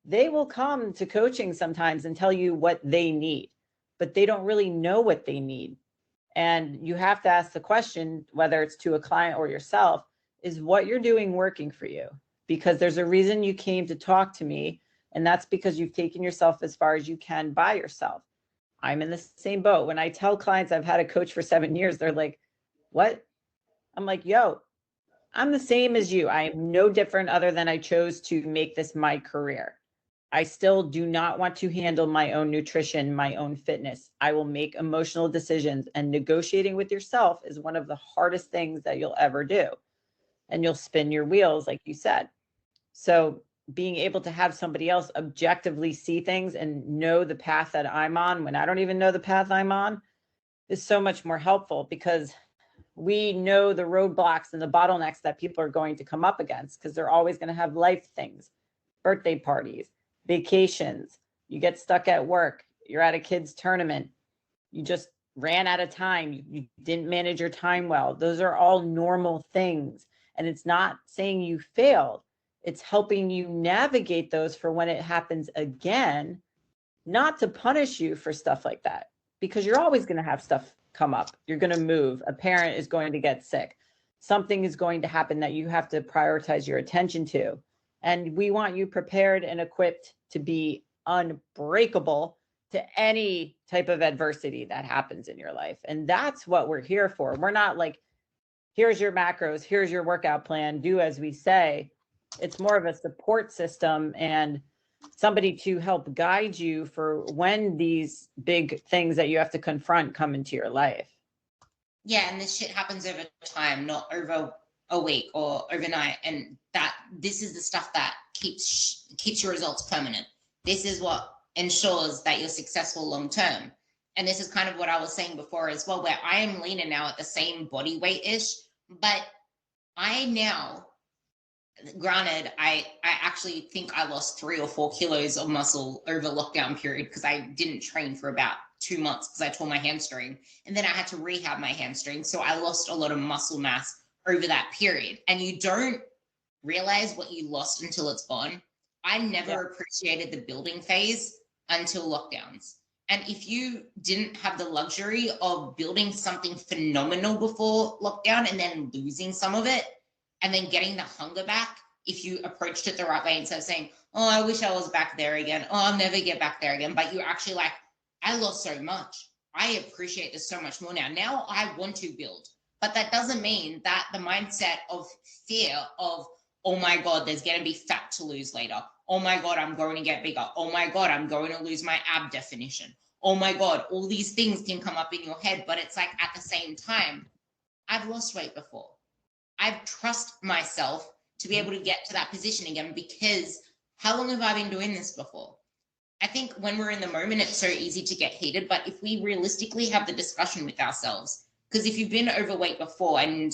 They will come to coaching sometimes and tell you what they need, but they don't really know what they need. And you have to ask the question, whether it's to a client or yourself, is what you're doing working for you? Because there's a reason you came to talk to me, and that's because you've taken yourself as far as you can by yourself. I'm in the same boat. When I tell clients I've had a coach for 7 years, they're like, what? I'm like, yo, I'm the same as you. I am no different, other than I chose to make this my career. I still do not want to handle my own nutrition, my own fitness. I will make emotional decisions, and negotiating with yourself is one of the hardest things that you'll ever do. And you'll spin your wheels, like you said. So being able to have somebody else objectively see things and know the path that I'm on when I don't even know the path I'm on is so much more helpful, because We know the roadblocks and the bottlenecks that people are going to come up against because they're always going to have life things, birthday parties, vacations. You get stuck at work. You're at a kid's tournament. You just ran out of time. You didn't manage your time well. Those are all normal things. And it's not saying you failed. It's helping you navigate those for when it happens again, not to punish you for stuff like that, because you're always going to have stuff come up. You're going to move. A parent is going to get sick. Something is going to happen that you have to prioritize your attention to. And we want you prepared and equipped to be unbreakable to any type of adversity that happens in your life. And that's what we're here for. We're not like, here's your macros, here's your workout plan, do as we say. It's more of a support system and somebody to help guide you for when these big things that you have to confront come into your life. Yeah, and this shit happens over time, not over a week or overnight. And that this is the stuff that keeps your results permanent. This is what ensures that you're successful long term. And this is kind of what I was saying before as well, where I am leaner now at the same body weight-ish, but I now, granted, I actually think I lost 3 or 4 kilos of muscle over lockdown period because I didn't train for about 2 months because I tore my hamstring, and then I had to rehab my hamstring. So I lost a lot of muscle mass over that period. And you don't realize what you lost until it's gone. I never appreciated the building phase until lockdowns. And if you didn't have the luxury of building something phenomenal before lockdown and then losing some of it and then getting the hunger back, if you approached it the right way instead of saying, oh, I wish I was back there again. Oh, I'll never get back there again. But you're actually like, I lost so much. I appreciate this so much more now. Now I want to build. But that doesn't mean that the mindset of fear of, oh my God, there's going to be fat to lose later. Oh my God, I'm going to get bigger. Oh my God, I'm going to lose my ab definition. Oh my God, all these things can come up in your head, but it's like at the same time, I've lost weight before. I trust myself to be able to get to that position again because how long have I been doing this before? I think when we're in the moment, it's so easy to get heated, but if we realistically have the discussion with ourselves, because if you've been overweight before and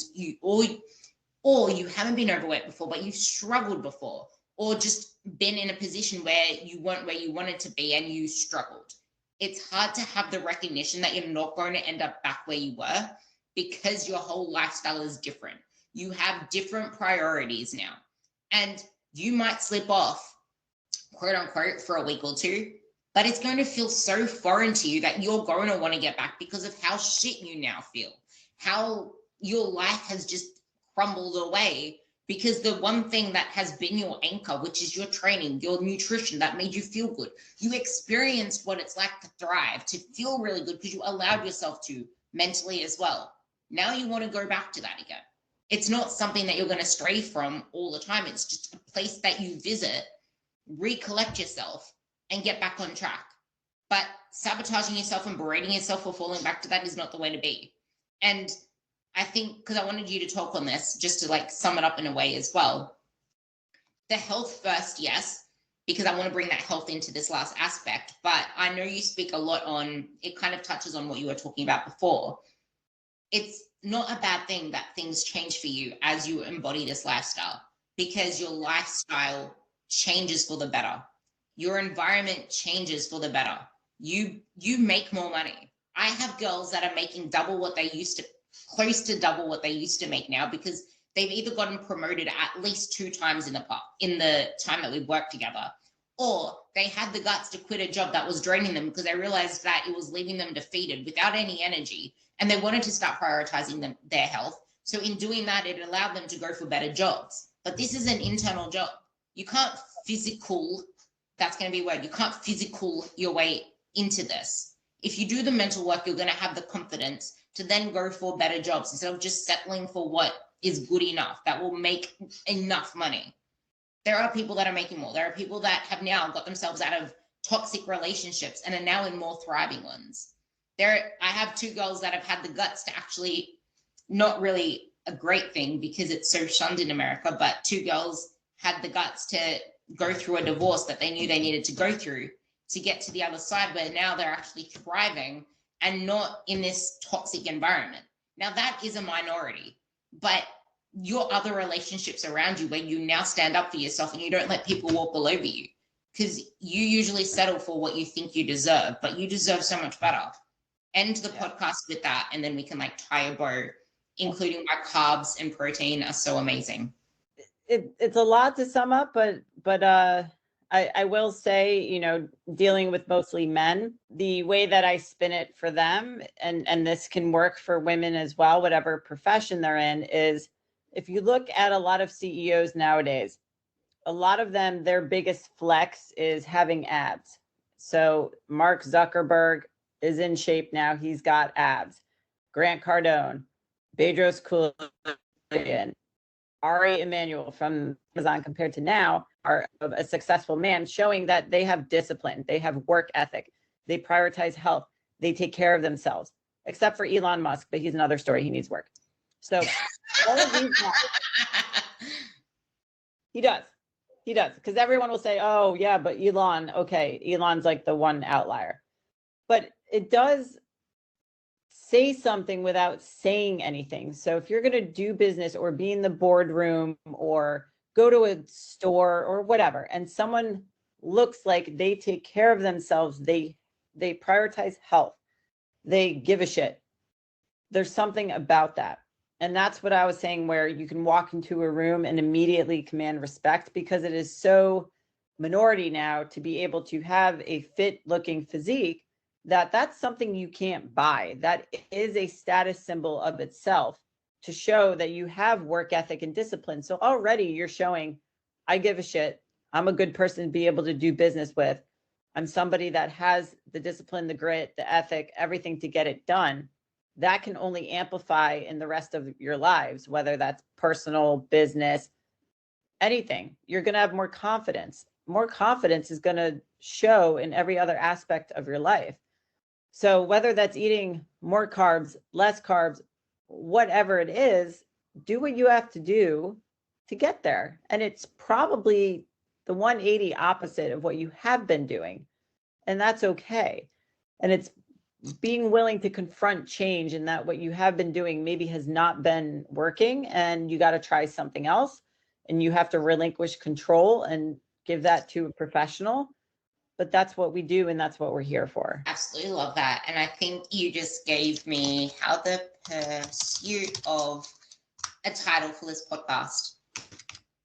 or you haven't been overweight before, but you've struggled before, or just been in a position where you weren't where you wanted to be and you struggled. It's hard to have the recognition that you're not going to end up back where you were because your whole lifestyle is different. You have different priorities now. And you might slip off, quote unquote, for a week or two, but it's going to feel so foreign to you that you're going to want to get back because of how shit you now feel, how your life has just crumbled away. Because the one thing that has been your anchor, which is your training, your nutrition that made you feel good, you experienced what it's like to thrive, to feel really good because you allowed yourself to mentally as well. Now you want to go back to that again. It's not something that you're going to stray from all the time. It's just a place that you visit, recollect yourself, and get back on track. But sabotaging yourself and berating yourself for falling back to that is not the way to be. And I think, because I wanted you to talk on this, just to like sum it up in a way as well. The health first, yes, because I want to bring that health into this last aspect. But I know you speak a lot on, it kind of touches on what you were talking about before. It's not a bad thing that things change for you as you embody this lifestyle, because your lifestyle changes for the better. Your environment changes for the better. You make more money. I have girls that are making double what they used to, close to double what they used to make now, because they've either gotten promoted at least 2 times in the time that we've worked together, or they had the guts to quit a job that was draining them because they realized that it was leaving them defeated without any energy, and they wanted to start prioritizing their health. So in doing that, it allowed them to go for better jobs. But this is an internal job. You can't physical, that's going to be a word, you can't physical your way into this. If you do the mental work, you're going to have the confidence to then go for better jobs instead of just settling for what is good enough, that will make enough money. There are people that are making more. There are people that have now got themselves out of toxic relationships and are now in more thriving ones. I have 2 girls that have had the guts to actually, not really a great thing because it's so shunned in America, but 2 girls had the guts to go through a divorce that they knew they needed to go through to get to the other side, where now they're actually thriving and not in this toxic environment. Now that is a minority, but your other relationships around you where you now stand up for yourself and you don't let people walk all over you, because you usually settle for what you think you deserve, but you deserve so much better. End the podcast with that, and then we can like tie a bow, including my carbs and protein are so amazing. It's a lot to sum up, but I will say, you know, dealing with mostly men, the way that I spin it for them, and this can work for women as well, whatever profession they're in, is if you look at a lot of CEOs nowadays, a lot of them, their biggest flex is having abs. So Mark Zuckerberg is in shape now. He's got abs. Grant Cardone, Bedros Keuilian, Ari Emanuel from Amazon compared to now are a successful man, showing that they have discipline, they have work ethic, they prioritize health, they take care of themselves, except for Elon Musk, but he's another story. He needs work. So all of these guys, he does, because everyone will say, oh yeah, but Elon, okay, Elon's like the one outlier, but it does say something without saying anything. So if you're going to do business or be in the boardroom or go to a store or whatever, and someone looks like they take care of themselves, they prioritize health, they give a shit, there's something about that. And that's what I was saying, where you can walk into a room and immediately command respect, because it is so minority now to be able to have a fit looking physique, that's something you can't buy. That is a status symbol of itself, to show that you have work ethic and discipline. So already you're showing, I give a shit. I'm a good person to be able to do business with. I'm somebody that has the discipline, the grit, the ethic, everything to get it done. That can only amplify in the rest of your lives, whether that's personal, business, anything. You're going to have more confidence. More confidence is going to show in every other aspect of your life. So whether that's eating more carbs, less carbs, whatever it is, do what you have to do to get there. And it's probably the 180 opposite of what you have been doing. And that's okay. And it's being willing to confront change, and that what you have been doing maybe has not been working, and you got to try something else, and you have to relinquish control and give that to a professional. But that's what we do, and that's what we're here for. Absolutely love that. And I think you just gave me how the pursuit of a title for this podcast,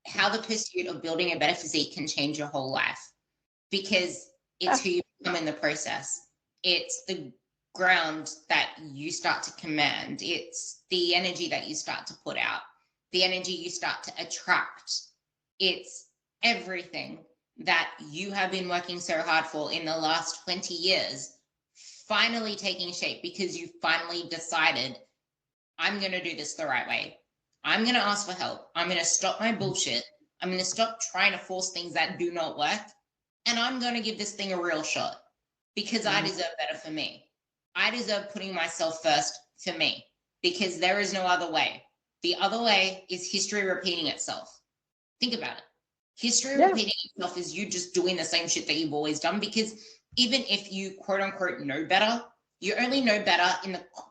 how the pursuit of building a better physique can change your whole life, because it's who you become in the process. It's the ground that you start to command. It's the energy that you start to put out, the energy you start to attract. It's everything that you have been working so hard for in the last 20 years finally taking shape, because you finally decided, I'm going to do this the right way. I'm going to ask for help. I'm going to stop my bullshit. I'm going to stop trying to force things that do not work. And I'm going to give this thing a real shot, because I deserve better for me. I deserve putting myself first for me, because there is no other way. The other way is history repeating itself. Think about it. History repeating itself is you just doing the same shit that you've always done, because even if you quote unquote know better, you only know better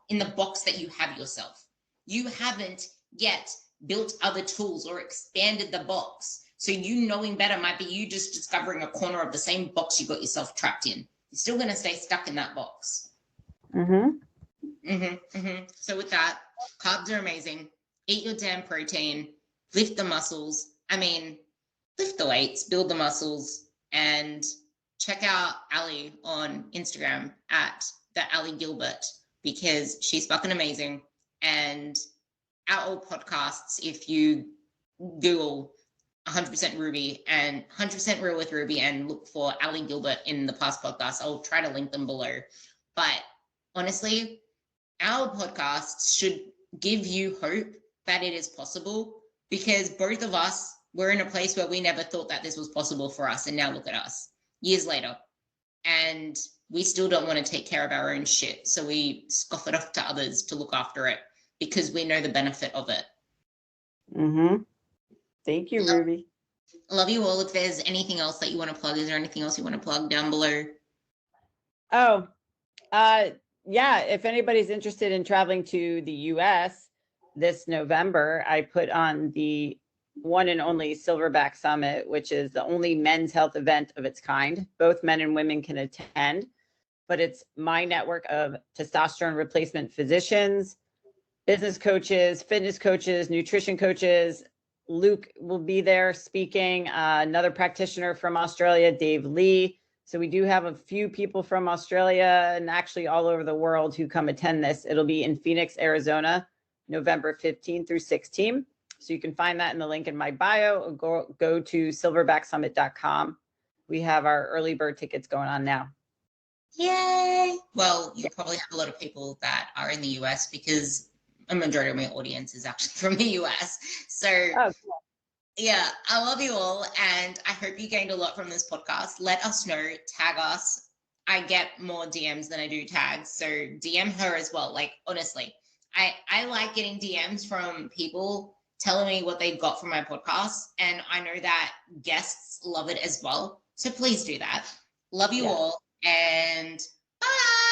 in the box that you have yourself. You haven't yet built other tools or expanded the box. So you knowing better might be you just discovering a corner of the same box you got yourself trapped in. You're still going to stay stuck in that box. So with that, carbs are amazing. Eat your damn protein, lift the muscles. I mean, lift the weights, build the muscles, and check out Ali on Instagram at the Ali Gilbert, because she's fucking amazing. And our old podcasts, if you Google 100% Ruby and 100% Real with Ruby and look for Ali Gilbert in the past podcasts, I'll try to link them below. But honestly, our podcasts should give you hope that it is possible, because both of us were in a place where we never thought that this was possible for us. And now look at us years later. And we still don't want to take care of our own shit. So we scoff it off to others to look after it, because we know the benefit of it. Thank you, Ruby. Love you all. If there's anything else that you want to plug, is there anything else you want to plug down below? yeah, if anybody's interested in traveling to the US this November, I put on the one and only Silverback Summit, which is the only men's health event of its kind. Both men and women can attend, but it's my network of testosterone replacement physicians, business coaches, fitness coaches, nutrition coaches. Luke will be there speaking, another practitioner from Australia, Dave Lee. So we do have a few people from Australia and actually all over the world who come attend this. It'll be in Phoenix, Arizona, November 15 through 16. So you can find that in the link in my bio, or go to silverbacksummit.com. We have our early bird tickets going on now. Yay! Well, you probably have a lot of people that are in the US because a majority of my audience is actually from the US. So Oh, cool. Yeah, I love you all, and I hope you gained a lot from this podcast. Let us know, tag us. I get more DMs than I do tags, so DM her as well. Like, honestly, I like getting DMs from people telling me what they've got from my podcast, and I know that guests love it as well. So please do that. Love you all, and bye.